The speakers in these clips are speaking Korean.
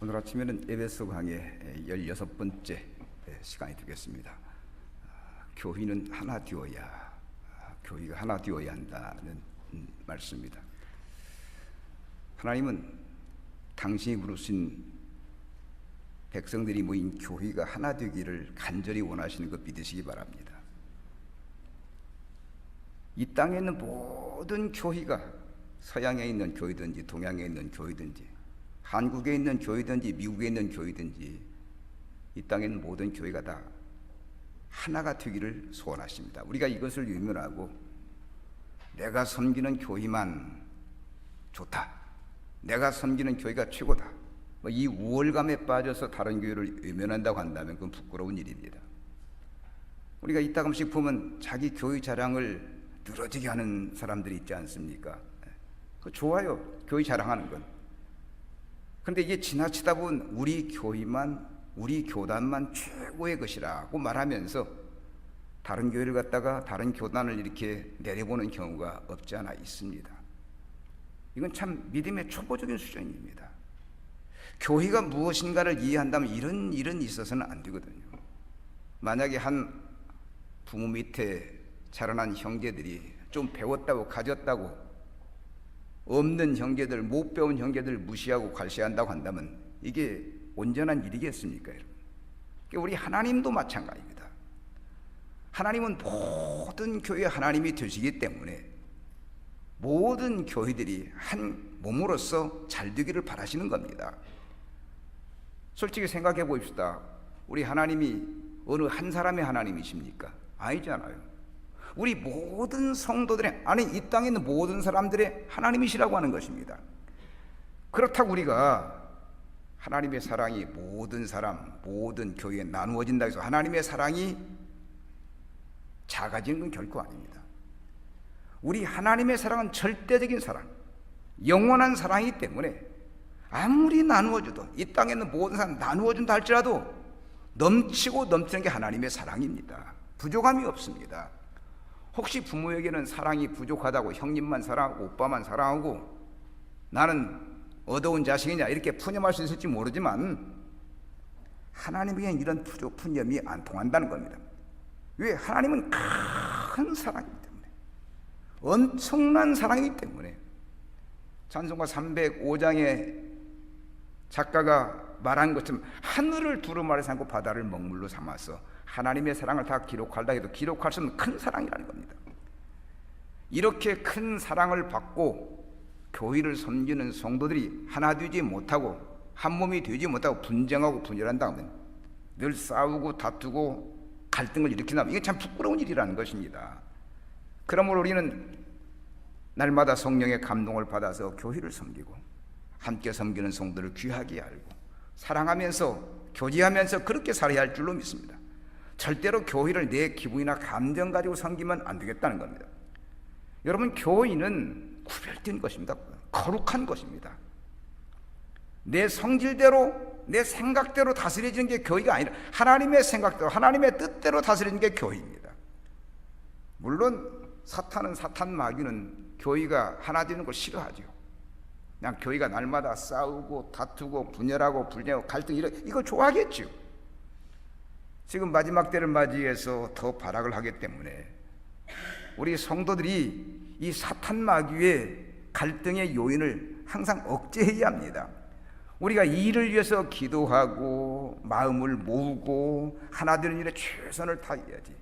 오늘 아침에는 에베소 강의 16번째 시간이 되겠습니다. 교회는 하나 되어야, 교회가 하나 되어야 한다는 말씀입니다. 하나님은 당신이 부르신 백성들이 모인 교회가 하나 되기를 간절히 원하시는 것 믿으시기 바랍니다. 이 땅에 있는 모든 교회가 서양에 있는 교회든지 동양에 있는 교회든지 한국에 있는 교회든지 미국에 있는 교회든지 이 땅에 있는 모든 교회가 다 하나가 되기를 소원하십니다. 우리가 이것을 유명하고 내가 섬기는 교회만 좋다, 내가 섬기는 교회가 최고다, 이 우월감에 빠져서 다른 교회를 외면한다고 한다면 그건 부끄러운 일입니다. 우리가 이따금씩 보면 자기 교회 자랑을 늘어지게 하는 사람들이 있지 않습니까? 그거 좋아요, 교회 자랑하는 건. 그런데 이게 지나치다 보면 우리 교회만, 우리 교단만 최고의 것이라고 말하면서 다른 교회를 갖다가 다른 교단을 이렇게 내려보는 경우가 없지 않아 있습니다. 이건 참 믿음의 초보적인 수준입니다. 교회가 무엇인가를 이해한다면 이런 일은 있어서는 안 되거든요. 만약에 한 부모 밑에 자라난 형제들이 좀 배웠다고 가졌다고 없는 형제들, 못 배운 형제들 무시하고 괄시한다고 한다면 이게 온전한 일이겠습니까, 여러분? 우리 하나님도 마찬가지입니다. 하나님은 모든 교회 하나님이 되시기 때문에 모든 교회들이 한 몸으로서 잘 되기를 바라시는 겁니다. 솔직히 생각해 봅시다. 우리 하나님이 어느 한 사람의 하나님이십니까? 아니잖아요. 우리 모든 성도들의, 아니 이 땅에 있는 모든 사람들의 하나님이시라고 하는 것입니다. 그렇다고 우리가 하나님의 사랑이 모든 사람, 모든 교회에 나누어진다 해서 하나님의 사랑이 작아지는 건 결코 아닙니다. 우리 하나님의 사랑은 절대적인 사랑, 영원한 사랑이기 때문에 아무리 나누어줘도, 이 땅에 있는 모든 사람 나누어준다 할지라도 넘치고 넘치는 게 하나님의 사랑입니다. 부족함이 없습니다. 혹시 부모에게는 사랑이 부족하다고 형님만 사랑하고 오빠만 사랑하고 나는 어두운 자식이냐 이렇게 푸념할 수 있을지 모르지만 하나님에게는 이런 푸념이 안 통한다는 겁니다. 왜? 하나님은 큰 사랑이기 때문에, 엄청난 사랑이기 때문에. 찬송가 305장에 작가가 말한 것처럼 하늘을 두루마리 삼고 바다를 먹물로 삼아서 하나님의 사랑을 다 기록하려 해도 기록할 수 없는 큰 사랑이라는 겁니다. 이렇게 큰 사랑을 받고 교회를 섬기는 성도들이 하나 되지 못하고 한 몸이 되지 못하고 분쟁하고 분열한다면, 늘 싸우고 다투고 갈등을 일으킨다면 이게 참 부끄러운 일이라는 것입니다. 그러므로 우리는 날마다 성령의 감동을 받아서 교회를 섬기고 함께 섬기는 성도를 귀하게 알고 사랑하면서 교제하면서 그렇게 살아야 할 줄로 믿습니다. 절대로 교회를 내 기분이나 감정 가지고 섬기면 안 되겠다는 겁니다. 여러분, 교회는 구별된 것입니다. 거룩한 것입니다. 내 성질대로, 내 생각대로 다스려지는 게 교회가 아니라 하나님의 생각대로, 하나님의 뜻대로 다스리는 게 교회입니다. 물론 사탄은, 사탄 마귀는 교회가 하나 되는 걸 싫어하죠. 그냥 교회가 날마다 싸우고 다투고 분열하고 불쟁하고 갈등, 이거 좋아하겠죠. 지금 마지막 때를 맞이해서 더 발악을 하기 때문에 우리 성도들이 이 사탄 마귀의 갈등의 요인을 항상 억제해야 합니다. 우리가 이 일을 위해서 기도하고 마음을 모으고 하나 되는 일에 최선을 다해야지.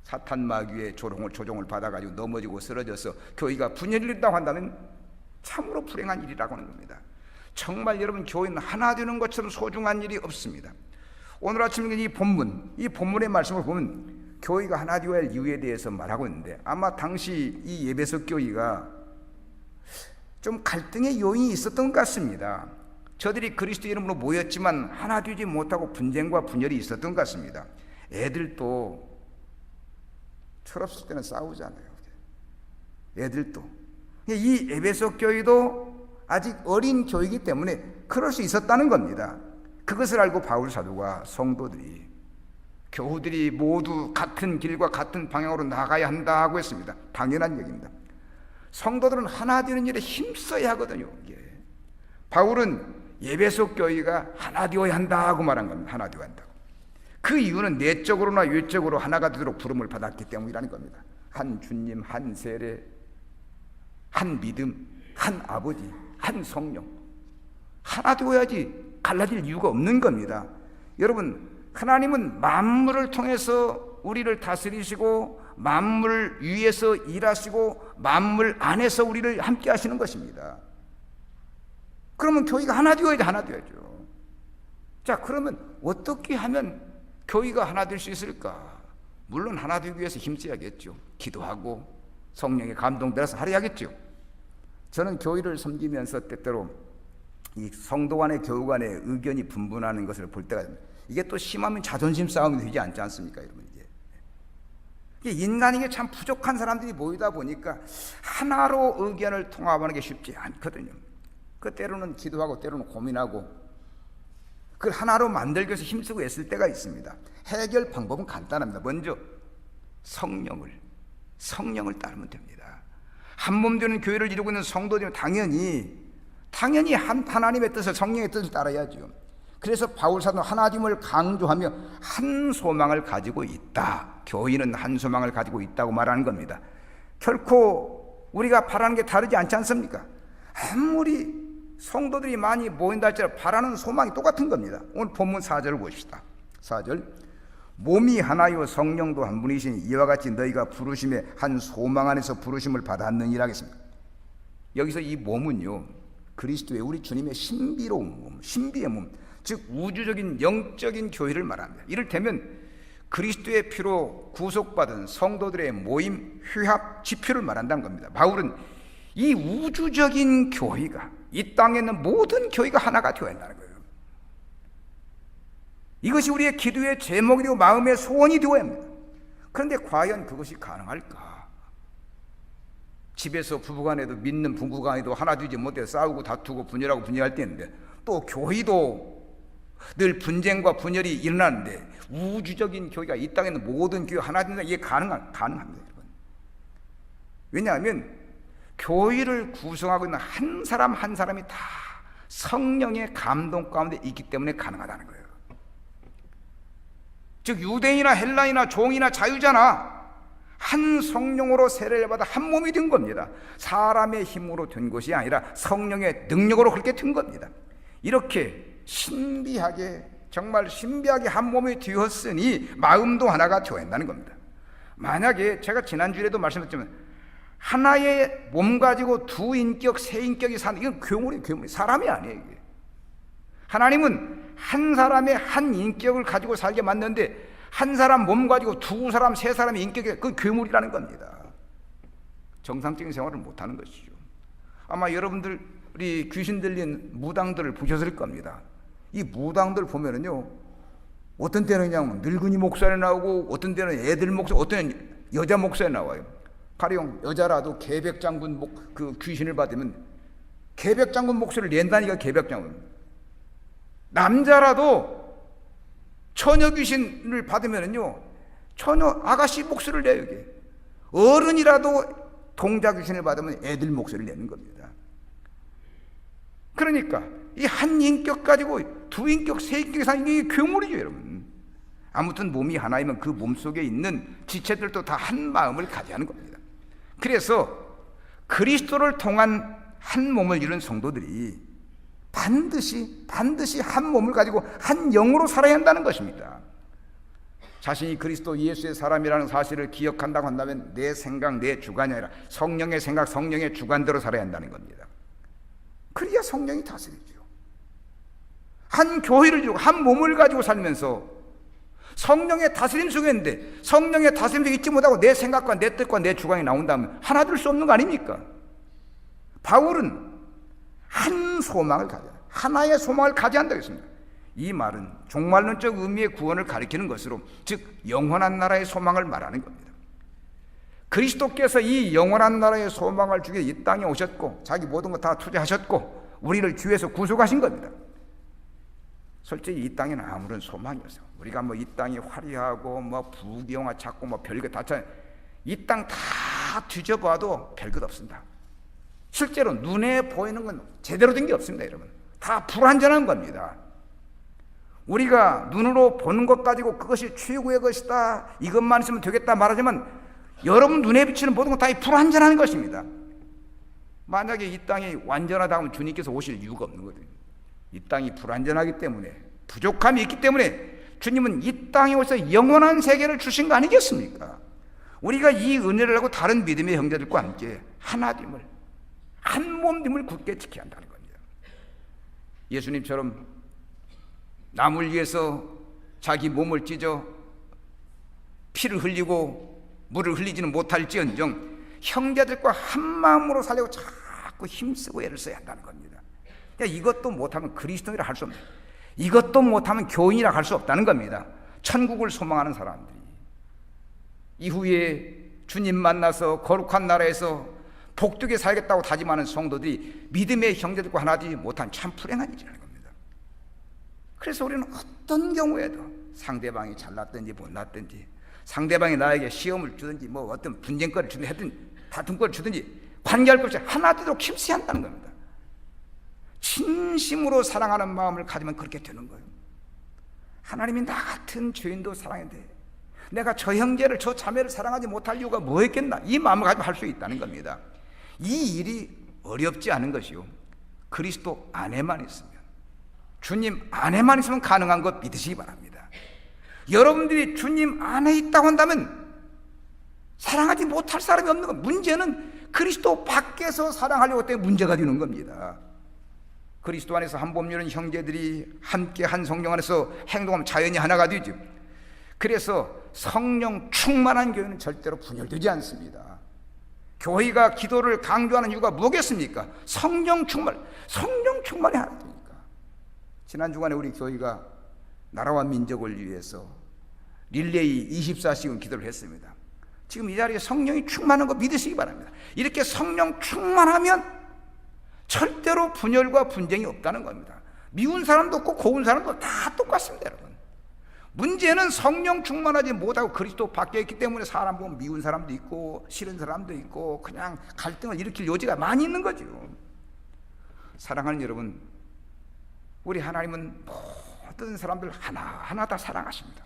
사탄 마귀의 조종을 받아가지고 넘어지고 쓰러져서 교회가 분열이 된다고 한다면 참으로 불행한 일이라고 하는 겁니다. 정말 여러분, 교회는 하나 되는 것처럼 소중한 일이 없습니다. 오늘 아침 이 본문의 말씀을 보면 교회가 하나 되어야 할 이유에 대해서 말하고 있는데, 아마 당시 이 에베소 교회가 좀 갈등의 요인이 있었던 것 같습니다. 저들이 그리스도 이름으로 모였지만 하나 되지 못하고 분쟁과 분열이 있었던 것 같습니다. 애들도 철없을 때는 싸우잖아요. 애들도. 이 에베소 교회도 아직 어린 교회이기 때문에 그럴 수 있었다는 겁니다. 그것을 알고 바울 사도가 성도들이, 교우들이 모두 같은 길과 같은 방향으로 나가야 한다고 했습니다. 당연한 얘기입니다. 성도들은 하나 되는 일에 힘써야 하거든요. 바울은 에베소 교회가 하나 되어야 한다고 말한 겁니다. 하나 되어야 한다고. 그 이유는 내적으로나 외적으로 하나가 되도록 부름을 받았기 때문이라는 겁니다. 한 주님, 한 세례, 한 믿음, 한 아버지, 한 성령. 하나 되어야지 갈라질 이유가 없는 겁니다. 여러분, 하나님은 만물을 통해서 우리를 다스리시고 만물 위에서 일하시고 만물 안에서 우리를 함께 하시는 것입니다. 그러면 교회가 하나 되어야지, 하나 되어야죠. 자, 그러면 어떻게 하면 교회가 하나 될 수 있을까? 물론 하나 되기 위해서 힘써야겠죠. 기도하고 성령의 감동 따라서 하려야겠죠. 저는 교회를 섬기면서 때때로 이 성도 간의 교우 간의 의견이 분분하는 것을 볼 때가 있습니다. 이게 또 심하면 자존심 싸움이 되지 않지 않습니까, 여러분? 이게 인간에게 참 부족한 사람들이 모이다 보니까 하나로 의견을 통합하는 게 쉽지 않거든요. 그 때로는 기도하고 때로는 고민하고 그걸 하나로 만들기 위해서 힘쓰고 애쓸 때가 있습니다. 해결 방법은 간단합니다. 먼저 성령을 따르면 됩니다. 한 몸 되는 교회를 이루고 있는 성도들은 당연히 하나님의 뜻을, 성령의 뜻을 따라야죠. 그래서 바울 사도는 하나님을 강조하며 한 소망을 가지고 있다. 교인은 한 소망을 가지고 있다고 말하는 겁니다. 결코 우리가 바라는 게 다르지 않지 않습니까? 아무리 성도들이 많이 모인다 할지라도 바라는 소망이 똑같은 겁니다. 오늘 본문 4절을 보십시다. 4절, 몸이 하나요 성령도 한 분이시니 이와 같이 너희가 부르심에 한 소망 안에서 부르심을 받았느니라 하겠습니다. 여기서 이 몸은요, 그리스도의 우리 주님의 신비로운 몸, 신비의 몸, 즉 우주적인 영적인 교회를 말합니다. 이를테면 그리스도의 피로 구속받은 성도들의 모임, 회합, 집회를 말한다는 겁니다. 바울은 이 우주적인 교회가, 이 땅에 있는 모든 교회가 하나가 되어야 한다는 거예요. 이것이 우리의 기도의 제목이 되고 마음의 소원이 되어야 합니다. 그런데 과연 그것이 가능할까? 집에서 부부간에도, 믿는 부부간에도 하나 되지 못해 싸우고 다투고 분열하고 분열할 때인데, 또 교회도 늘 분쟁과 분열이 일어나는데 우주적인 교회가, 이 땅에 있는 모든 교회 하나 된다, 이게 가능합니다, 여러분. 왜냐하면 교회를 구성하고 있는 한 사람 한 사람이 다 성령의 감동 가운데 있기 때문에 가능하다는 거예요. 즉 유대인이나 헬라인이나 종이나 자유자나 한 성령으로 세례를 받아 한 몸이 된 겁니다. 사람의 힘으로 된 것이 아니라 성령의 능력으로 그렇게 된 겁니다. 이렇게 신비하게, 정말 신비하게 한 몸이 되었으니 마음도 하나가 되어야 한다는 겁니다. 만약에 제가 지난주에도 말씀드렸지만 하나의 몸 가지고 두 인격, 세 인격이 사는, 이건 괴물이 사람이 아니에요. 이게. 하나님은 한 사람의 한 인격을 가지고 살게 만드는데 한 사람 몸 가지고 두 사람, 세 사람의 인격이, 그 괴물이라는 겁니다. 정상적인 생활을 못하는 것이죠. 아마 여러분들이 귀신 들린 무당들을 보셨을 겁니다. 이 무당들 보면은요, 어떤 때는 그냥 늙은이 목소리 나오고, 어떤 때는 애들 목소리, 어떤 때는 여자 목소리 나와요. 가령 여자라도 계백장군 그 귀신을 받으면 계백장군 목소리를 낸다니까, 계백장군. 남자라도 처녀 귀신을 받으면은요, 처녀 아가씨 목소리를 내요. 이게 어른이라도 동자 귀신을 받으면 애들 목소리를 내는 겁니다. 그러니까 이 한 인격 가지고 두 인격, 세 인격이 사는 게 괴물이죠, 여러분. 아무튼 몸이 하나이면 그 몸 속에 있는 지체들도 다 한 마음을 가져야 하는 겁니다. 그래서 그리스도를 통한 한 몸을 이룬 성도들이 반드시 한 몸을 가지고 한 영으로 살아야 한다는 것입니다. 자신이 그리스도 예수의 사람이라는 사실을 기억한다고 한다면 내 생각, 내 주관이 아니라 성령의 생각, 성령의 주관대로 살아야 한다는 겁니다. 그래야 성령이 다스리죠. 한 교회를 이루고 한 몸을 가지고 살면서 성령의 다스림 속에 있는데 성령의 다스림 속에 있지 못하고 내 생각과 내 뜻과 내 주관이 나온다면 하나 될 수 없는 거 아닙니까? 바울은 한 소망을 가져야, 하나의 소망을 가져야 한다고 했습니다. 이 말은 종말론적 의미의 구원을 가리키는 것으로, 즉 영원한 나라의 소망을 말하는 겁니다. 그리스도께서 이 영원한 나라의 소망을 주기 위해 이 땅에 오셨고 자기 모든 것 다 투자하셨고 우리를 주에서 구속하신 겁니다. 솔직히 이 땅에는 아무런 소망이 없어요. 우리가 이 땅이 화려하고 부귀영화 찾고 별것 다 찾아요. 이 땅 다 뒤져봐도 별것 없습니다. 실제로 눈에 보이는 건 제대로 된 게 없습니다, 여러분. 다 불완전한 겁니다. 우리가 눈으로 보는 것 가지고 그것이 최고의 것이다, 이것만 있으면 되겠다 말하지만 여러분 눈에 비치는 모든 건 다 불완전한 것입니다. 만약에 이 땅이 완전하다 하면 주님께서 오실 이유가 없는 거거든요. 이 땅이 불완전하기 때문에, 부족함이 있기 때문에 주님은 이 땅에 오셔서 영원한 세계를 주신 거 아니겠습니까? 우리가 이 은혜를 하고 다른 믿음의 형제들과 함께 하나됨을, 한 몸됨을 굳게 지켜야 한다는 겁니다. 예수님처럼 남을 위해서 자기 몸을 찢어 피를 흘리고 물을 흘리지는 못할지언정 형제들과 한 마음으로 살려고 자꾸 힘쓰고 애를 써야 한다는 겁니다. 그러니까 이것도 못하면 그리스도인이라 할 수 없는, 이것도 못하면 교인이라 할 수 없다는 겁니다. 천국을 소망하는 사람들이 이후에 주님 만나서 거룩한 나라에서 복되게 살겠다고 다짐하는 성도들이 믿음의 형제들과 하나 되지 못한 참 불행한 일이라는 겁니다. 그래서 우리는 어떤 경우에도 상대방이 잘났든지 못났든지, 상대방이 나에게 시험을 주든지 뭐 어떤 분쟁거리를 주든지 하든 다툼거리를 주든지 관계할 것 없이 하나 되도록 힘써야 한다는 겁니다. 진심으로 사랑하는 마음을 가지면 그렇게 되는 거예요. 하나님이 나 같은 죄인도 사랑했는데 내가 저 형제를, 저 자매를 사랑하지 못할 이유가 뭐였겠나, 이 마음을 가지고 할 수 있다는 겁니다. 이 일이 어렵지 않은 것이요, 그리스도 안에만 있으면, 주님 안에만 있으면 가능한 것 믿으시기 바랍니다. 여러분들이 주님 안에 있다고 한다면 사랑하지 못할 사람이 없는 것, 문제는 그리스도 밖에서 사랑하려고 때문에 문제가 되는 겁니다. 그리스도 안에서 한 몸이는 형제들이 함께 한 성령 안에서 행동하면 자연히 하나가 되죠. 그래서 성령 충만한 교회는 절대로 분열되지 않습니다. 교회가 기도를 강조하는 이유가 뭐겠습니까? 성령 충만이 하나 되니까. 지난 주간에 우리 교회가 나라와 민족을 위해서 릴레이 24시간 기도를 했습니다. 지금 이 자리에 성령이 충만한 거 믿으시기 바랍니다. 이렇게 성령 충만하면 절대로 분열과 분쟁이 없다는 겁니다. 미운 사람도 없고 고운 사람도 다 똑같습니다, 여러분. 문제는 성령 충만하지 못하고 그리스도 밖에 있기 때문에 사람 보면 미운 사람도 있고 싫은 사람도 있고 그냥 갈등을 일으킬 여지가 많이 있는 거죠. 사랑하는 여러분, 우리 하나님은 모든 사람들 하나하나 다 사랑하십니다.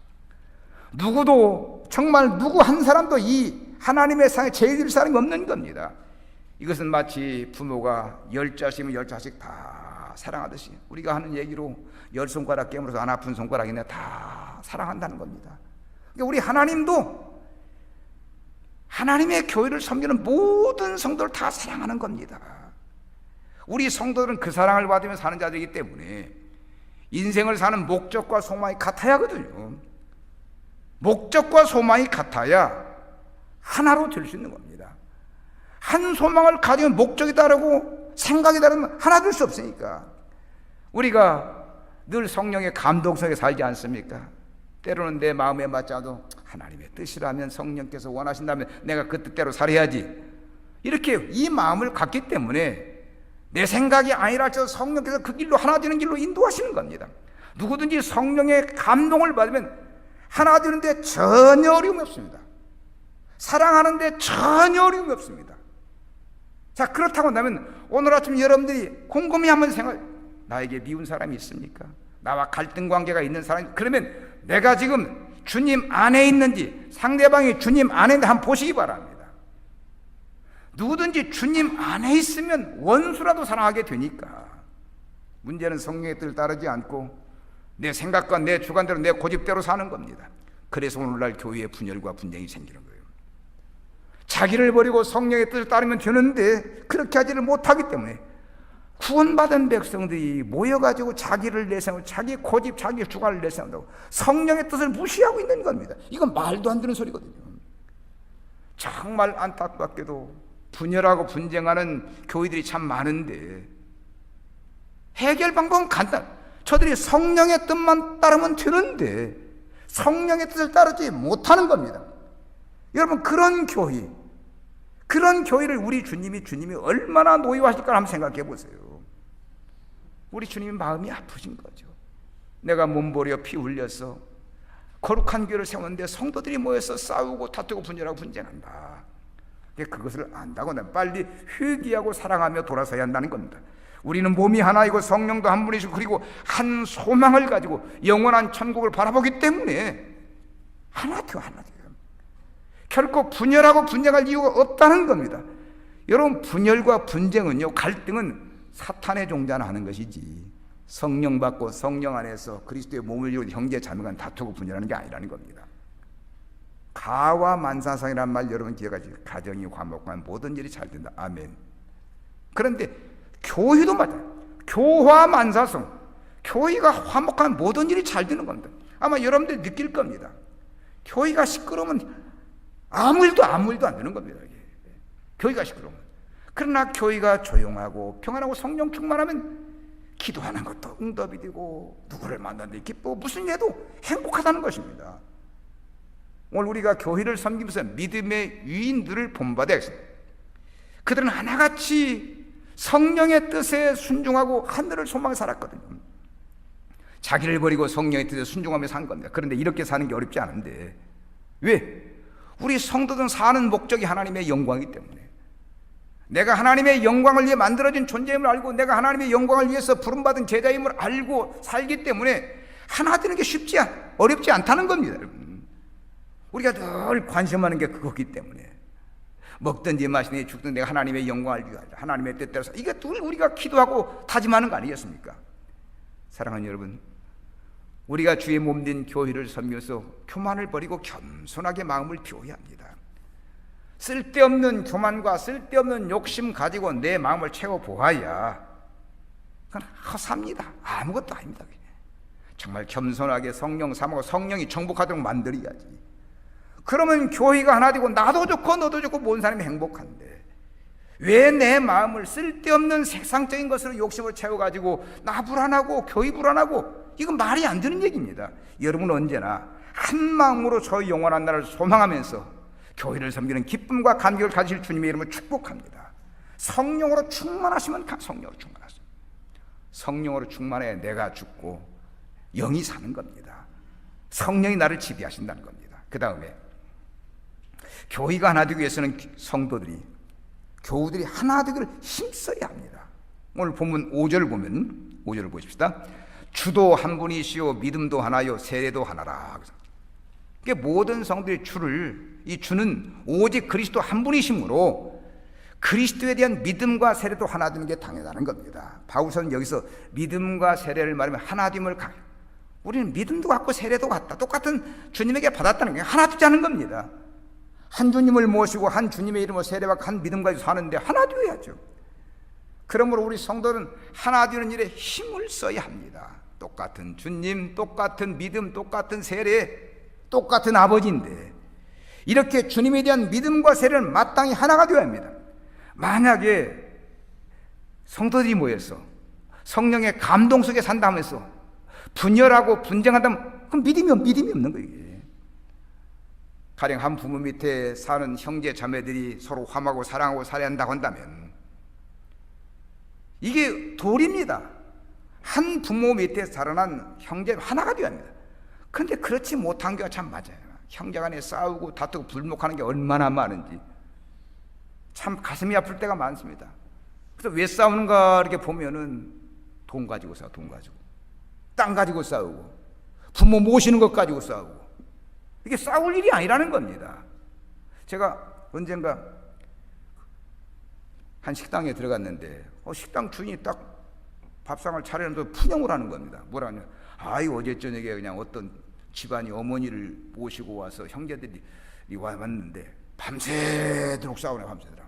누구도, 정말 누구 한 사람도 이 하나님의 상에 제일 사람이 없는 겁니다. 이것은 마치 부모가 10자식이면 10자식 다 사랑하듯이 우리가 하는 얘기로 10손가락 깨물어서 안 아픈 손가락이네 다 사랑한다는 겁니다. 그러니까 우리 하나님도 하나님의 교회를 섬기는 모든 성도를 다 사랑하는 겁니다. 우리 성도들은 그 사랑을 받으며 사는 자들이기 때문에 인생을 사는 목적과 소망이 같아야 하거든요. 목적과 소망이 같아야 하나로 될 수 있는 겁니다. 한 소망을 가지면 목적이 다르고 생각이 다르면 하나 될 수 없으니까 우리가 늘 성령의 감동 속에 살지 않습니까? 때로는 내 마음에 맞지 않아도 하나님의 뜻이라면, 성령께서 원하신다면 내가 그 뜻대로 살아야지, 이렇게 이 마음을 갖기 때문에 내 생각이 아니라 저 성령께서 그 길로 하나 되는 길로 인도하시는 겁니다. 누구든지 성령의 감동을 받으면 하나 되는데 전혀 어려움이 없습니다. 사랑하는데 전혀 어려움이 없습니다. 자, 그렇다고 한다면 오늘 아침 여러분들이 곰곰이 한번 나에게 미운 사람이 있습니까? 나와 갈등 관계가 있는 사람이, 그러면 내가 지금 주님 안에 있는지, 상대방이 주님 안에 있는지 한번 보시기 바랍니다. 누구든지 주님 안에 있으면 원수라도 사랑하게 되니까. 문제는 성령의 뜻을 따르지 않고 내 생각과 내 주관대로 내 고집대로 사는 겁니다. 그래서 오늘날 교회에 분열과 분쟁이 생기는 거예요. 자기를 버리고 성령의 뜻을 따르면 되는데 그렇게 하지를 못하기 때문에 구원받은 백성들이 모여가지고 자기를 내세우고 자기 고집, 자기 주관을 내세운다고 성령의 뜻을 무시하고 있는 겁니다. 이건 말도 안 되는 소리거든요. 정말 안타깝게도 분열하고 분쟁하는 교회들이 참 많은데 해결 방법은 간단. 저들이 성령의 뜻만 따르면 되는데 성령의 뜻을 따르지 못하는 겁니다. 여러분, 그런 교회를 우리 주님이 얼마나 노여하실까 한번 생각해 보세요. 우리 주님이 마음이 아프신 거죠. 내가 몸버려 피 흘려서 거룩한 교회를 세우는데 성도들이 모여서 싸우고 다투고 분열하고 분쟁한다. 그것을 안다고 하면 빨리 회개하고 사랑하며 돌아서야 한다는 겁니다. 우리는 몸이 하나이고 성령도 한 분이시고 그리고 한 소망을 가지고 영원한 천국을 바라보기 때문에 하나되어. 결코 분열하고 분쟁할 이유가 없다는 겁니다. 여러분, 분열과 분쟁은요, 갈등은 사탄의 종자나 하는 것이지 성령 받고 성령 안에서 그리스도의 몸을 이루는 형제 자매가 다투고 분열하는 게 아니라는 겁니다. 가와 만사성이라는 말 여러분 기억하시죠? 가정이 화목하면 모든 일이 잘 된다. 아멘. 그런데 교회도 맞아요. 교화 만사성, 교회가 화목하면 모든 일이 잘 되는 겁니다. 아마 여러분들 느낄 겁니다. 교회가 시끄러우면 아무 일도 안 되는 겁니다. 교회가 시끄러우면. 그러나 교회가 조용하고 평안하고 성령 충만하면 기도하는 것도 응답이 되고 누구를 만나는데 기쁘고 무슨 일도 행복하다는 것입니다. 오늘 우리가 교회를 섬기면서 믿음의 유인들을 본받아야 했습니다. 그들은 하나같이 성령의 뜻에 순종하고 하늘을 소망해 살았거든요. 자기를 버리고 성령의 뜻에 순종하며 산 겁니다. 그런데 이렇게 사는 게 어렵지 않은데 왜? 우리 성도들은 사는 목적이 하나님의 영광이기 때문에, 내가 하나님의 영광을 위해 만들어진 존재임을 알고 내가 하나님의 영광을 위해서 부름받은 제자임을 알고 살기 때문에 하나 되는 게 어렵지 않다는 겁니다. 우리가 늘 관심하는 게 그거기 때문에 먹든지 마시든지 죽든지 내가 하나님의 영광을 위하여 하나님의 뜻대로 이게 늘 우리가 기도하고 다짐하는 거 아니겠습니까? 사랑하는 여러분, 우리가 주의 몸된 교회를 섬겨서 교만을 버리고 겸손하게 마음을 비워야 합니다. 쓸데없는 교만과 쓸데없는 욕심 가지고 내 마음을 채워 보아야 그건 허사입니다. 아무것도 아닙니다. 정말 겸손하게 성령 삼고 성령이 정복하도록 만들어야지. 그러면 교회가 하나 되고 나도 좋고 너도 좋고 모든 사람이 행복한데 왜 내 마음을 쓸데없는 세상적인 것으로 욕심을 채워가지고 나 불안하고 교회 불안하고, 이건 말이 안 되는 얘기입니다. 여러분은 언제나 한 마음으로 저 영원한 나라를 소망하면서 교회를 섬기는 기쁨과 감격을 가지실 주님의 이름을 축복합니다. 성령으로 충만하시면 성령으로 충만하십니다. 성령으로 충만해 내가 죽고 영이 사는 겁니다. 성령이 나를 지배하신다는 겁니다. 그 다음에 교회가 하나 되기 위해서는 교우들이 하나 되기를 힘써야 합니다. 오늘 본문 5절을 보면 5절을 보십시다. 주도 한 분이시요 믿음도 하나요 세례도 하나라. 모든 성도의 이 주는 오직 그리스도 한 분이시므로 그리스도에 대한 믿음과 세례도 하나 되는 게 당연하다는 겁니다. 바울서는 여기서 믿음과 세례를 말하면 하나됨을 우리는 믿음도 같고 세례도 같다. 똑같은 주님에게 받았다는 게 하나 되자는 겁니다. 한 주님을 모시고 한 주님의 이름으로 세례받고 한 믿음까지 사는데 하나 되어야죠. 그러므로 우리 성도는 하나 되는 일에 힘을 써야 합니다. 똑같은 주님, 똑같은 믿음, 똑같은 세례, 똑같은 아버지인데 이렇게 주님에 대한 믿음과 세례를 마땅히 하나가 되어야 합니다. 만약에 성도들이 모여서 성령의 감동 속에 산다면서 분열하고 분쟁한다면 그럼 믿음이 없는 거예요. 가령 한 부모 밑에 사는 형제 자매들이 서로 화목하고 사랑하고 살아야 한다고 한다면 이게 도리입니다. 한 부모 밑에 자라난 형제 하나가 되어야 합니다. 그런데 그렇지 못한 게 참 맞아요. 형제 간에 싸우고 다투고 불목하는 게 얼마나 많은지 참 가슴이 아플 때가 많습니다. 그래서 왜 싸우는가 이렇게 보면은 돈 가지고 싸워, 돈 가지고 땅 가지고 싸우고 부모 모시는 것 가지고 싸우고, 이게 싸울 일이 아니라는 겁니다. 제가 언젠가 한 식당에 들어갔는데 식당 주인이 딱 밥상을 차려놓고 푸념을 하는 겁니다. 뭐라 하냐, 어제 저녁에 그냥 어떤 집안이 어머니를 모시고 와서 형제들이 왔는데 밤새도록 싸우네. 밤새도록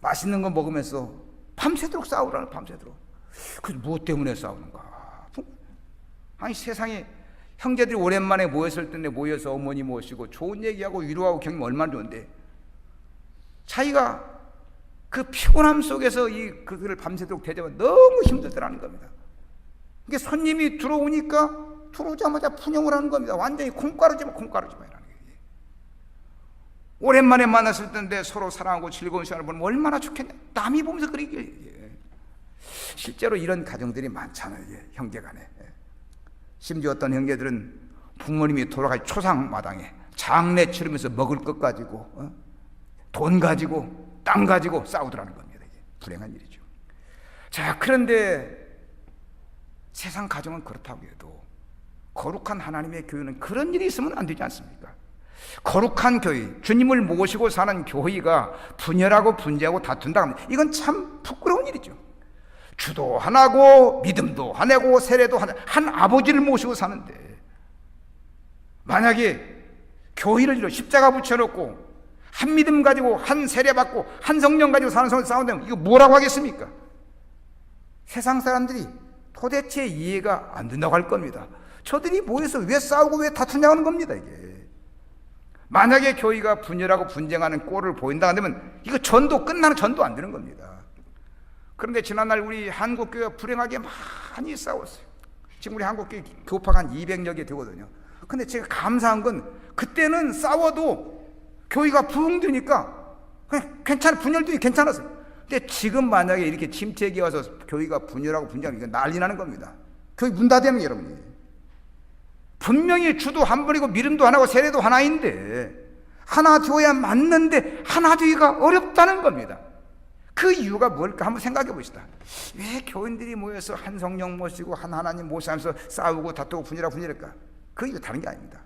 맛있는 거 먹으면서 밤새도록 싸우라는, 밤새도록. 그래서 무엇 때문에 싸우는가? 아니 세상에 형제들이 오랜만에 모였을 때 모여서 어머니 모시고 좋은 얘기하고 위로하고 격려 얼마나 좋은데 자기가 그 피곤함 속에서 그들을 밤새도록 대접하면 너무 힘들더라는 겁니다. 이게 손님이 들어오자마자 푸념을 하는 겁니다. 완전히 콩가루지마 이라는 거예요. 오랜만에 만났을 때인데 서로 사랑하고 즐거운 시간을 보내면 얼마나 좋겠냐. 남이 보면서 그러기에 실제로 이런 가정들이 많잖아요. 형제간에. 심지어 어떤 형제들은 부모님이 돌아갈 초상마당에 장례 치르면서 먹을 것 가지고 돈 가지고 땅 가지고 싸우더라는 겁니다. 이게 불행한 일이죠. 자, 그런데 세상 가정은 그렇다고 해도 거룩한 하나님의 교회는 그런 일이 있으면 안 되지 않습니까? 거룩한 교회, 주님을 모시고 사는 교회가 분열하고 분쟁하고 다툰다 하면 이건 참 부끄러운 일이죠. 주도 하나고 믿음도 하나고 세례도 하나, 한 아버지를 모시고 사는데 만약에 교회를 이루어 십자가 붙여놓고 한 믿음 가지고 한 세례 받고 한 성령 가지고 사는 사람을 싸운다면 이거 뭐라고 하겠습니까? 세상 사람들이 도대체 이해가 안 된다고 할 겁니다. 저들이 모여서 왜 싸우고 왜 다투냐고 하는 겁니다. 이게 만약에 교회가 분열하고 분쟁하는 꼴을 보인다 하면 이거 전도 끝나는 전도 안 되는 겁니다. 그런데 지난날 우리 한국교회가 불행하게 많이 싸웠어요. 지금 우리 한국교회 교파가 한 200여 개 되거든요. 근데 제가 감사한 건 그때는 싸워도 교회가 부흥되니까 그냥 괜찮아, 분열도 괜찮았어요. 근데 지금 만약에 이렇게 침체기에 와서 교회가 분열하고 분쟁하면 이거 난리 나는 겁니다. 교회 문 닫으면 여러분이 분명히 주도 한 분이고 믿음도 하나고 세례도 하나인데 하나 되어야 맞는데 하나 되기가 어렵다는 겁니다. 그 이유가 뭘까 한번 생각해 봅시다. 왜 교인들이 모여서 한 성령 모시고 한 하나님 모시면서 싸우고 다투고 분열하고 분열할까? 그 이유 다른 게 아닙니다.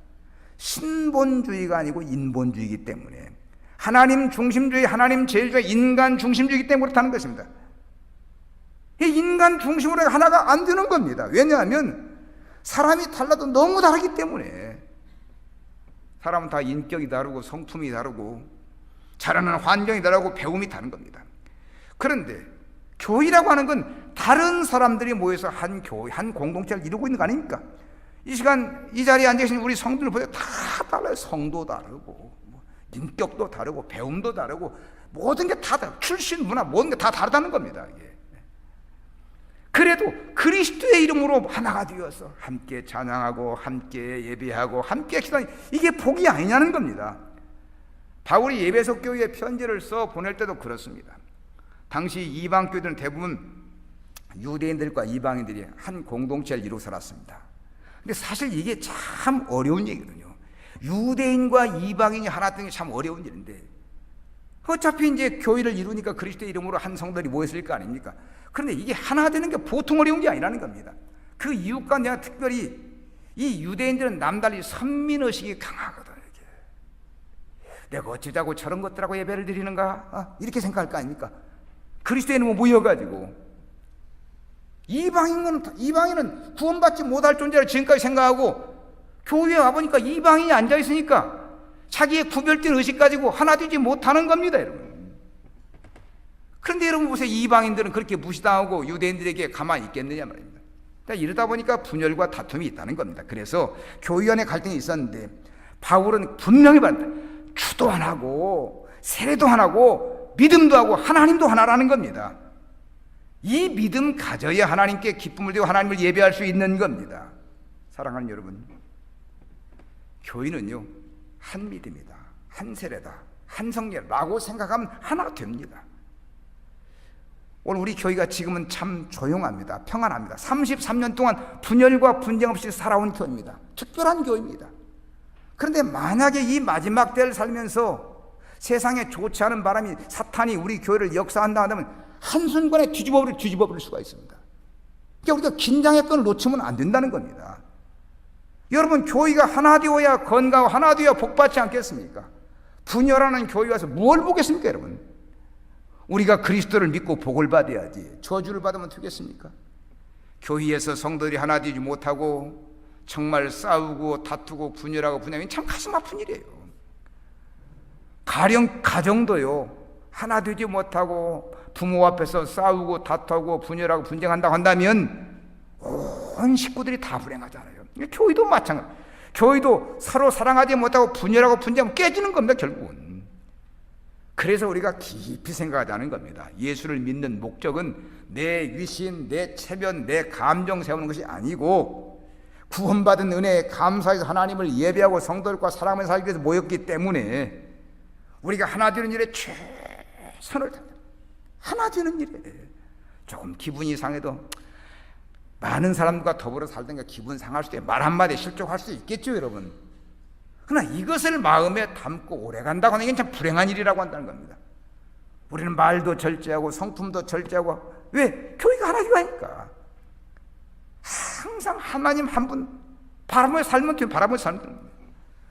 신본주의가 아니고 인본주의이기 때문에 하나님 중심주의, 하나님 제일주의, 인간 중심주의이기 때문에 그렇다는 것입니다. 이 인간 중심으로 하나가 안 되는 겁니다. 왜냐하면 사람이 달라도 너무 다르기 때문에 사람은 다 인격이 다르고 성품이 다르고 자라는 환경이 다르고 배움이 다른 겁니다. 그런데 교회라고 하는 건 다른 사람들이 모여서 한 교회, 한 공동체를 이루고 있는 거 아닙니까? 이 시간 이 자리에 앉아 계신 우리 성도들 보세요. 다 달라요. 성도 다르고 인격도 다르고 배움도 다르고 모든 게 다 다르고 출신 문화 모든 게 다 다르다는 겁니다. 이게. 그래도 그리스도의 이름으로 하나가 되어서 함께 찬양하고 함께 예배하고 함께 기도하는 이게 복이 아니냐는 겁니다. 바울이 에베소 교회에 편지를 써 보낼 때도 그렇습니다. 당시 이방 교회들은 대부분 유대인들과 이방인들이 한 공동체를 이루고 살았습니다. 근데 사실 이게 참 어려운 얘기거든요. 유대인과 이방인이 하나 되는 게 참 어려운 일인데 어차피 이제 교회를 이루니까 그리스도의 이름으로 한 성도들이 모였을 거 아닙니까? 그런데 이게 하나 되는 게 보통 어려운 게 아니라는 겁니다. 그 이유가 내가 특별히 이 유대인들은 남달리 선민의식이 강하거든. 이게. 내가 어쩌자고 저런 것들하고 예배를 드리는가? 이렇게 생각할 거 아닙니까? 그리스도인은 모여가지고 이방인은 구원받지 못할 존재를 지금까지 생각하고 교회에 와보니까 이방인이 앉아있으니까 자기의 구별된 의식 가지고 하나 되지 못하는 겁니다, 여러분. 그런데 여러분 보세요. 이방인들은 그렇게 무시당하고 유대인들에게 가만히 있겠느냐 말입니다. 이러다 보니까 분열과 다툼이 있다는 겁니다. 그래서 교회 안에 갈등이 있었는데 바울은 분명히 말합니다. 주도 하나고 세례도 하나고 믿음도 하고 하나님도 하나라는 겁니다. 이 믿음 가져야 하나님께 기쁨을 드리고 하나님을 예배할 수 있는 겁니다. 사랑하는 여러분, 교회는요 한 믿음이다, 한 세례다, 한 성례라고 생각하면 하나 됩니다. 오늘 우리 교회가 지금은 참 조용합니다. 평안합니다. 33년 동안 분열과 분쟁 없이 살아온 교회입니다. 특별한 교회입니다. 그런데 만약에 이 마지막 때를 살면서 세상에 좋지 않은 바람이 사탄이 우리 교회를 역사한다 하면 한순간에 뒤집어 버릴 수가 있습니다. 그러니까 우리가 긴장의 끈을 놓치면 안 된다는 겁니다. 여러분, 교회가 하나 되어야 건강하고 하나 되어야 복받지 않겠습니까? 분열하는 교회 와서 뭘 보겠습니까, 여러분? 우리가 그리스도를 믿고 복을 받아야지 저주를 받으면 되겠습니까? 교회에서 성도들이 하나 되지 못하고 정말 싸우고 다투고 분열하고 분양이 참 가슴 아픈 일이에요. 가정도요 하나 되지 못하고 부모 앞에서 싸우고 다투고 분열하고 분쟁한다고 한다면 온 식구들이 다 불행하잖아요. 교회도 마찬가지. 교회도 서로 사랑하지 못하고 분열하고 분쟁하면 깨지는 겁니다, 결국은. 그래서 우리가 깊이 생각하자는 겁니다. 예수를 믿는 목적은 내 위신, 내 체면, 내 감정 세우는 것이 아니고 구원받은 은혜에 감사해서 하나님을 예배하고 성도들과 사랑하면서 살기 위해서 모였기 때문에 우리가 하나 되는 일에 최선을 다합니다. 하나 되는 일에 조금 기분이 상해도 많은 사람과 더불어 살다가 기분 상할 수도 있고 말 한마디에 실족할 수도 있겠죠, 여러분. 그러나 이것을 마음에 담고 오래 간다고 하는 게 참 불행한 일이라고 한다는 겁니다. 우리는 말도 절제하고 성품도 절제하고 왜? 교회가 하나님이니까. 항상 하나님 한 분 바라보며 살면 돼요. 바라보며 살면 돼요.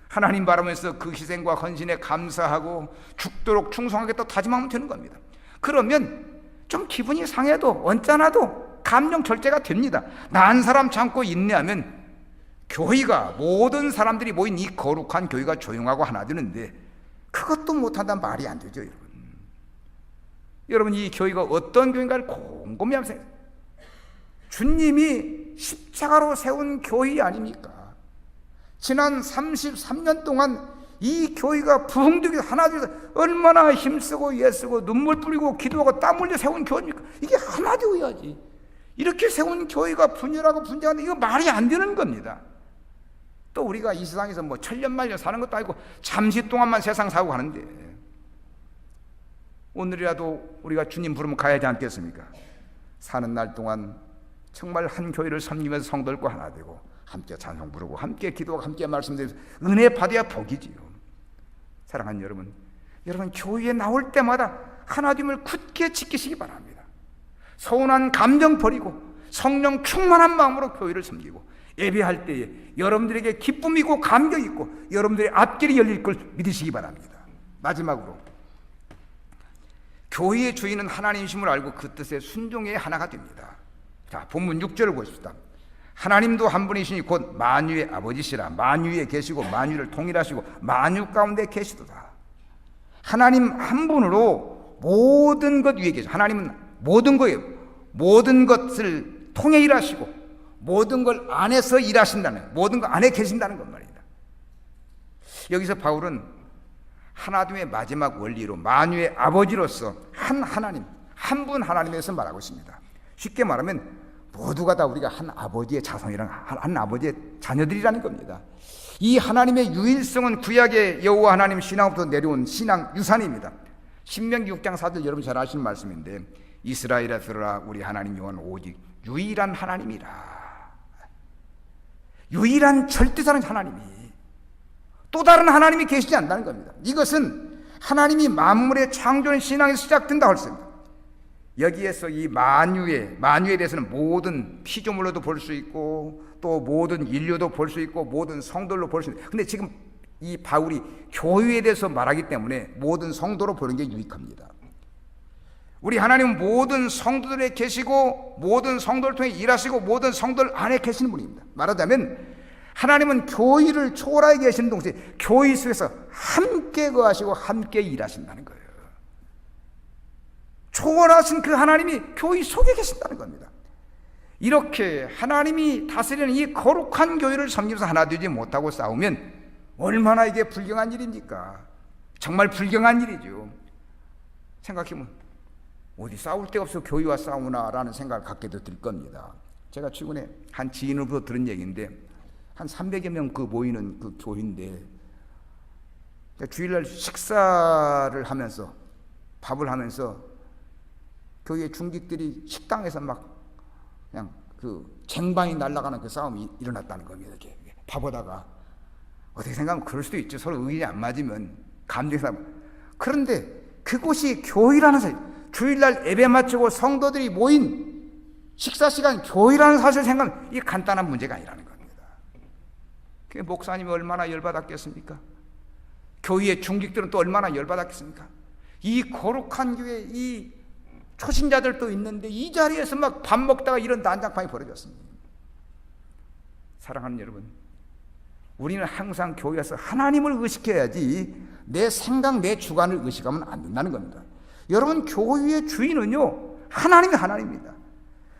하나님 바라보면서 그 희생과 헌신에 감사하고 죽도록 충성하겠다 다짐하면 되는 겁니다. 그러면 좀 기분이 상해도 언짢아도 감정 절제가 됩니다. 난 사람 참고 인내하면 교회가, 모든 사람들이 모인 이 거룩한 교회가 조용하고 하나 되는데, 그것도 못한다면 말이 안 되죠, 여러분. 여러분, 이 교회가 어떤 교회인가를 곰곰이 하면서 주님이 십자가로 세운 교회 아닙니까? 지난 33년 동안 이 교회가 부흥되기 하나 되어서 얼마나 힘쓰고 애쓰고 눈물 뿌리고 기도하고 땀 흘려 세운 교회입니까? 이게 하나 되어야지. 이렇게 세운 교회가 분열하고 분쟁하는데 이거 말이 안 되는 겁니다. 또 우리가 이 세상에서 뭐 천년만년 사는 것도 아니고 잠시 동안만 세상 사고 하는데, 오늘이라도 우리가 주님 부르면 가야 하지 않겠습니까? 사는 날 동안 정말 한 교회를 섬기면서 성도들과 하나 되고 함께 찬송 부르고 함께 기도하고 함께 말씀드리면서 은혜 받아야 복이지요. 사랑하는 여러분, 여러분 교회에 나올 때마다 하나님을 굳게 지키시기 바랍니다. 서운한 감정 버리고 성령 충만한 마음으로 교회를 섬기고, 예배할 때에 여러분들에게 기쁨이 있고 감격이 있고 여러분들의 앞길이 열릴 걸 믿으시기 바랍니다. 마지막으로, 교회의 주인은 하나님이심을 알고 그 뜻에 순종해야 하나가 됩니다. 자, 본문 6절을 보십시다. 하나님도 한 분이시니 곧 만유의 아버지시라. 만유에 계시고 만유를 통일하시고 만유 가운데 계시도다. 하나님 한 분으로 모든 것 위에 계시고, 하나님은 모든 거예요. 모든 것을 통해 일하시고 모든 걸 안에서 일하신다는, 모든 것 안에 계신다는 것 말입니다. 여기서 바울은 하나님의 마지막 원리로 만유의 아버지로서 한 하나님, 한 분 하나님에서 말하고 있습니다. 쉽게 말하면 모두가 다 우리가 한 아버지의 자손이랑 한 아버지의 자녀들이라는 겁니다. 이 하나님의 유일성은 구약의 여호와 하나님 신앙부터 내려온 신앙 유산입니다. 신명기 6장 4절 여러분 잘 아시는 말씀인데, 이스라엘아 들으라, 우리 하나님 여호와는 오직 유일한 하나님이라. 유일한 절대자는 하나님이, 또 다른 하나님이 계시지 않는다는 겁니다. 이것은 하나님이 만물의 창조는 신앙에서 시작된다고 했습니다. 여기에서 이 만유에 대해서는 모든 피조물로도 볼 수 있고 또 모든 인류도 볼 수 있고 모든 성도로 볼 수 있는데, 근데 지금 이 바울이 교회에 대해서 말하기 때문에 모든 성도로 보는 게 유익합니다. 우리 하나님은 모든 성도들에 계시고 모든 성도를 통해 일하시고 모든 성도들 안에 계시는 분입니다. 말하자면 하나님은 교회를 초월하게 계시는 동시에 교회 속에서 함께 거하시고 함께 일하신다는 거예요. 초월하신 그 하나님이 교회 속에 계신다는 겁니다. 이렇게 하나님이 다스리는 이 거룩한 교회를 섬기면서 하나 되지 못하고 싸우면 얼마나 이게 불경한 일입니까? 정말 불경한 일이죠. 생각해보면 어디 싸울 데 없어 교회와 싸우나라는 생각을 갖게 될 겁니다. 제가 최근에 한 지인으로부터 들은 얘기인데, 한 300여 명 모이는 그 교회인데, 주일날 식사를 하면서 밥을 하면서 교회 중직들이 식당에서 막 그냥 그 쟁반이 날아가는 그 싸움이 일어났다는 겁니다. 이렇게 밥보다가 어떻게 생각하면 그럴 수도 있죠. 서로 의견이 안 맞으면 감정에서. 그런데 그곳이 교회라는 사실, 주일날 예배 마치고 성도들이 모인 식사 시간 교회라는 사실을 생각하면 이게 간단한 문제가 아니라는 겁니다. 그 목사님이 얼마나 열받았겠습니까? 교회의 중직들은 또 얼마나 열받았겠습니까? 이 거룩한 교회, 이 초신자들도 있는데 이 자리에서 막 밥 먹다가 이런 난장판이 벌어졌습니다. 사랑하는 여러분, 우리는 항상 교회에서 하나님을 의식해야지 내 생각, 내 주관을 의식하면 안 된다는 겁니다. 여러분, 교회의 주인은요 하나님이 하나님입니다.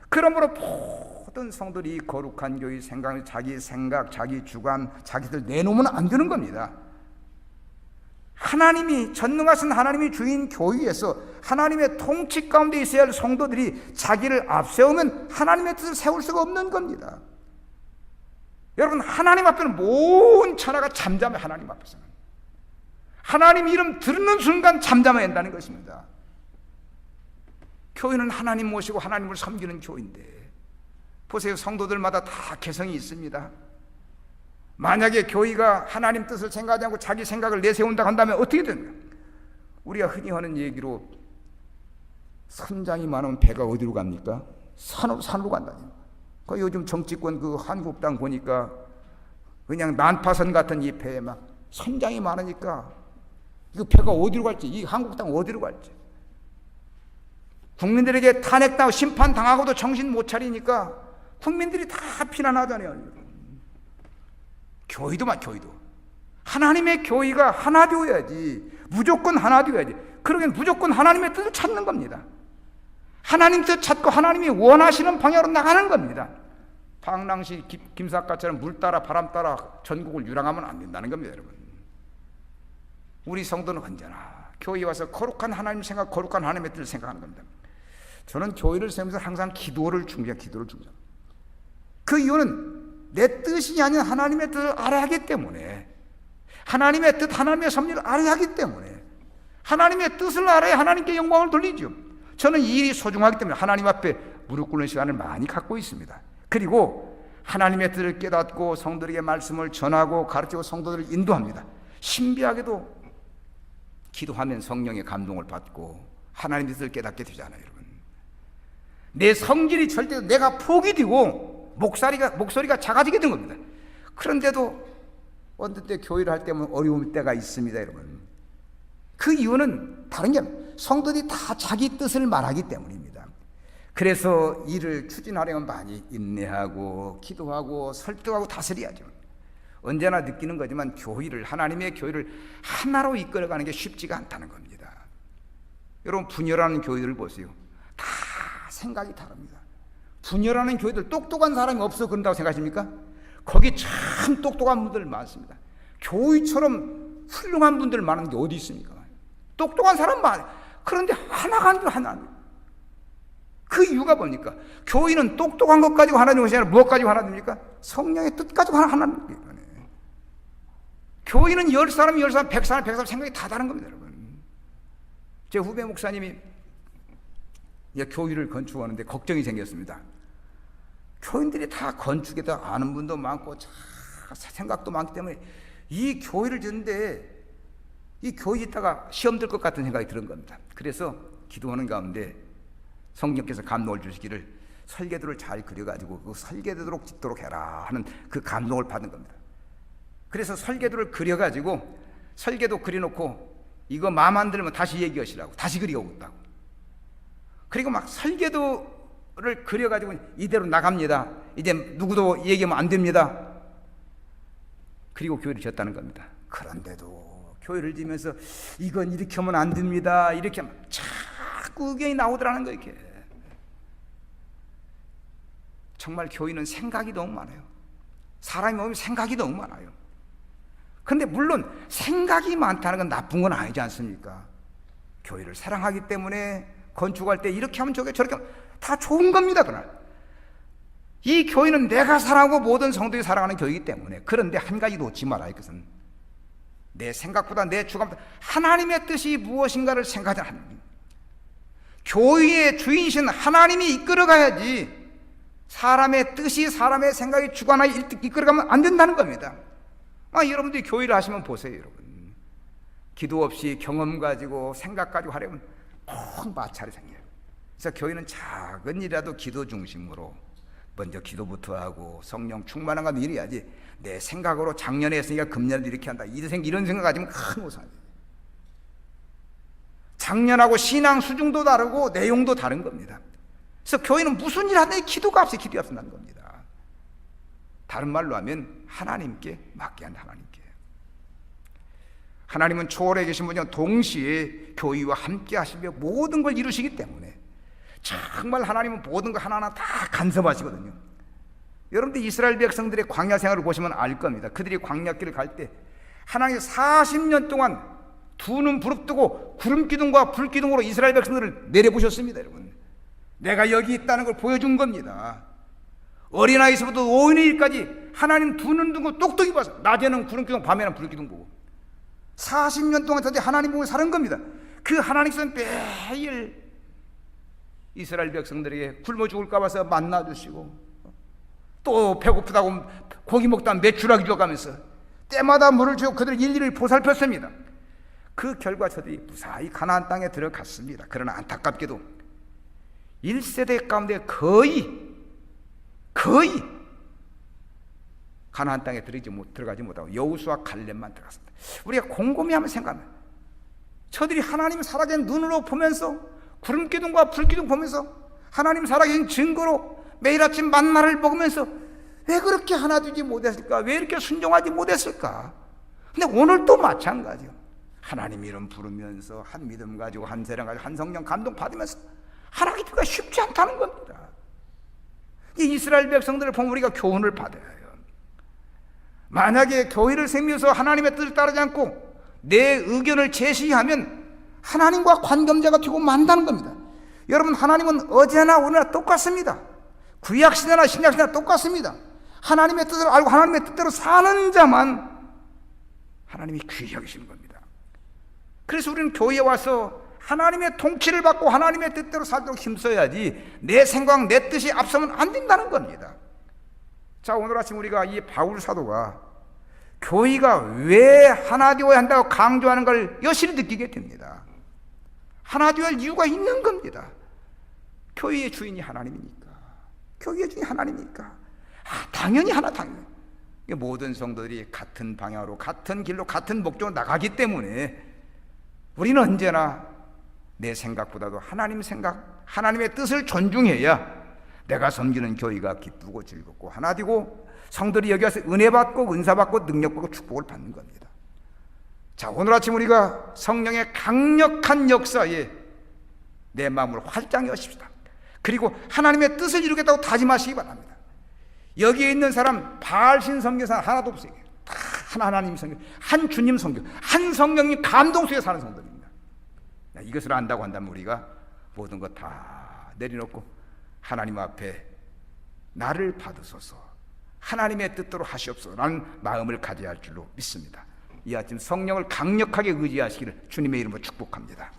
그러므로 모든 성들이 거룩한 교회 생각을 자기 생각, 자기 주관, 자기들 내놓으면 안 되는 겁니다. 하나님이, 전능하신 하나님이 주인 교회에서 하나님의 통치 가운데 있어야 할 성도들이 자기를 앞세우면 하나님의 뜻을 세울 수가 없는 겁니다. 여러분, 하나님 앞에는 모든 천하가 잠잠해. 하나님 앞에서는 하나님 이름 듣는 순간 잠잠해야 한다는 것입니다. 교회는 하나님 모시고 하나님을 섬기는 교회인데, 보세요, 성도들마다 다 개성이 있습니다. 만약에 교회가 하나님 뜻을 생각하지 않고 자기 생각을 내세운다 한다면 어떻게 됩니까? 우리가 흔히 하는 얘기로 선장이 많으면 배가 어디로 갑니까? 산으로 간다니까. 그 요즘 정치권 그 한국당 보니까 그냥 난파선 같은 이 배에 막 선장이 많으니까 이 배가 어디로 갈지, 이 한국당 어디로 갈지. 국민들에게 탄핵당하고 심판당하고도 정신 못 차리니까 국민들이 다 비난하잖아요. 교회도 하나님의 교회가 하나 되어야지. 무조건 하나 되어야지. 그러긴 무조건 하나님의 뜻을 찾는 겁니다. 하나님 뜻 찾고 하나님이 원하시는 방향으로 나가는 겁니다. 방랑시 김사과처럼 물 따라 바람 따라 전국을 유랑하면 안 된다는 겁니다, 여러분. 우리 성도는 언제나 교회에 와서 거룩한 하나님 생각, 거룩한 하나님의 뜻을 생각하는 겁니다. 저는 교회를 세우면서 항상 기도를 중요합니다. 그 이유는 내 뜻이 아닌 하나님의 뜻을 알아야 하기 때문에, 하나님의 뜻, 하나님의 섭리를 알아야 하기 때문에, 하나님의 뜻을 알아야 하나님께 영광을 돌리죠. 저는 이 일이 소중하기 때문에 하나님 앞에 무릎 꿇는 시간을 많이 갖고 있습니다. 그리고 하나님의 뜻을 깨닫고 성도들에게 말씀을 전하고 가르치고 성도들을 인도합니다. 신비하게도 기도하면 성령의 감동을 받고 하나님의 뜻을 깨닫게 되잖아요, 여러분. 내 성질이 절대 내가 포기 되고 목소리가 작아지게 된 겁니다. 그런데도 어느 때 교회를 할 때면 어려울 때가 있습니다, 여러분. 그 이유는 다른 게 아니라 성도들이 다 자기 뜻을 말하기 때문입니다. 그래서 일을 추진하려면 많이 인내하고 기도하고 설득하고 다스려야죠. 언제나 느끼는 거지만 하나님의 교회를 하나로 이끌어가는 게 쉽지가 않다는 겁니다. 여러분, 분열하는 교회들을 보세요. 다 생각이 다릅니다. 분열하는 교회들, 똑똑한 사람이 없어 그런다고 생각하십니까? 거기 참 똑똑한 분들 많습니다. 교회처럼 훌륭한 분들 많은 게 어디 있습니까? 똑똑한 사람 많아요. 그런데 하나가 아니고 하나님. 그 이유가 뭡니까? 교회는 똑똑한 것 가지고 하나님 것이 아니라 무엇 가지고 하나 됩니까? 성령의 뜻 가지고 하나님. 교회는 10사람, 100사람 생각이 다 다른 겁니다, 여러분. 제 후배 목사님이 교회를 건축하는데 걱정이 생겼습니다. 교인들이 다 건축에 대해 아는 분도 많고 생각도 많기 때문에 이 교회를 짓는데 이 교회 짓다가 시험 들 것 같은 생각이 드는 겁니다. 그래서 기도하는 가운데 성령께서 감동을 주시기를 설계도를 잘 그려가지고 그 설계도로 짓도록 해라 하는 그 감동을 받은 겁니다. 그래서 설계도를 그려가지고 설계도 그려놓고 이거 마음 안 들면 다시 얘기하시라고 다시 그려오겠다고. 그리고 막 설계도를 그려가지고 이대로 나갑니다. 이제 누구도 얘기하면 안 됩니다. 그리고 교회를 지었다는 겁니다. 그런데도 교회를 지면서 이건 이렇게 하면 안 됩니다. 이렇게 하면 자꾸 의견이 나오더라는 거예요. 이렇게. 정말 교회는 생각이 너무 많아요. 사람이 오면 생각이 너무 많아요. 그런데 물론 생각이 많다는 건 나쁜 건 아니지 않습니까? 교회를 사랑하기 때문에 건축할 때 이렇게 하면 저렇게 하면 다 좋은 겁니다. 그러나 이 교회는 내가 사랑하고 모든 성도들이 사랑하는 교회이기 때문에. 그런데 한 가지 놓지 말아야 할 것은 내 생각보다 내 주관보다 하나님의 뜻이 무엇인가를 생각하지 않는, 교회의 주인이신 하나님이 이끌어가야지 사람의 뜻이 사람의 생각이 주관하여 이끌어가면 안 된다는 겁니다. 여러분들이 교회를 하시면 보세요, 여러분. 기도 없이 경험 가지고 생각 가지고 하려면 꼭 마찰이 생겨요. 그래서 교회는 작은 일이라도 기도 중심으로 먼저 기도부터 하고 성령 충만한 거 이래야지 내 생각으로 작년에 했으니까 금년에도 이렇게 한다 이런 생각 가지면 큰 오산이에요. 작년하고 신앙 수준도 다르고 내용도 다른 겁니다. 그래서 교회는 무슨 일 하든 기도가 없이 기도가 없다는 겁니다. 다른 말로 하면 하나님께 맡게 한다. 하나님은 초월해 계신 분이요 동시에 교회와 함께 하시며 모든 걸 이루시기 때문에 정말 하나님은 모든 거 하나하나 다 간섭하시거든요. 여러분들 이스라엘 백성들의 광야 생활을 보시면 알 겁니다. 그들이 광야길을 갈 때 하나님이 40년 동안 두 눈 부릅뜨고 구름 기둥과 불 기둥으로 이스라엘 백성들을 내려보셨습니다. 여러분, 내가 여기 있다는 걸 보여준 겁니다. 어린아이에서부터 노인일까지 하나님 두 눈 뜨고 똑똑히 봐서 낮에는 구름 기둥, 밤에는 불 기둥 보고 40년 동안 저들이 하나님 보고 사는 겁니다. 그 하나님께서는 매일 이스라엘 백성들에게 굶어 죽을까 봐서 만나 주시고 또 배고프다고 고기 먹다 메추라기 줘가면서 때마다 물을 주고 그들을 일일이 보살폈습니다. 그 결과 저들이 무사히 가나안 땅에 들어갔습니다. 그러나 안타깝게도 1세대 가운데 거의 가나안 땅에 들어가지 못하고 여호수아 갈렙만 들어갔습니다. 우리가 곰곰이 한번 생각하면 저들이 하나님 살아계신 눈으로 보면서 구름기둥과 불기둥 보면서 하나님 살아계신 증거로 매일 아침 만나를 먹으면서 왜 그렇게 하나 되지 못했을까? 왜 이렇게 순종하지 못했을까? 근데 오늘도 마찬가지요. 하나님 이름 부르면서 한 믿음 가지고 한 세력 가지고 한 성령 감동 받으면서 하나님과 쉽지 않다는 겁니다. 이 이스라엘 백성들을 보면 우리가 교훈을 받아야 해요. 만약에 교회를 세우면서 하나님의 뜻을 따르지 않고 내 의견을 제시하면 하나님과 관계자가 되고 만다는 겁니다. 여러분, 하나님은 어제나 오늘나 똑같습니다. 구약시대나 신약시대나 똑같습니다. 하나님의 뜻을 알고 하나님의 뜻대로 사는 자만 하나님이 귀히 여기시는 겁니다. 그래서 우리는 교회에 와서 하나님의 통치를 받고 하나님의 뜻대로 살도록 힘써야지 내 생각, 내 뜻이 앞서면 안 된다는 겁니다. 자, 오늘 아침 우리가 이 바울 사도가 교회가 왜 하나 되어야 한다고 강조하는 걸 여실히 느끼게 됩니다. 하나 되어야 할 이유가 있는 겁니다. 교회의 주인이 하나님이니까. 교회의 주인이 하나님이니까. 당연히 당연히. 모든 성도들이 같은 방향으로 같은 길로 같은 목적으로 나가기 때문에 우리는 언제나 내 생각보다도 하나님 생각, 하나님의 뜻을 존중해야 내가 섬기는 교회가 기쁘고 즐겁고 하나 되고 성들이 여기 와서 은혜 받고 은사 받고 능력 받고 축복을 받는 겁니다. 자, 오늘 아침 우리가 성령의 강력한 역사에 내 마음을 활짝 여십시다. 그리고 하나님의 뜻을 이루겠다고 다짐하시기 바랍니다. 여기에 있는 사람 바알신 섬기는 사람 하나도 없어요. 다 하나님 섬겨, 한 주님 섬겨, 한 성령님 감동 속에 사는 성도입니다. 이것을 안다고 한다면 우리가 모든 것 다 내려놓고 하나님 앞에 나를 받으소서, 하나님의 뜻대로 하시옵소서라는 마음을 가져야 할 줄로 믿습니다. 이 아침 성령을 강력하게 의지하시기를 주님의 이름으로 축복합니다.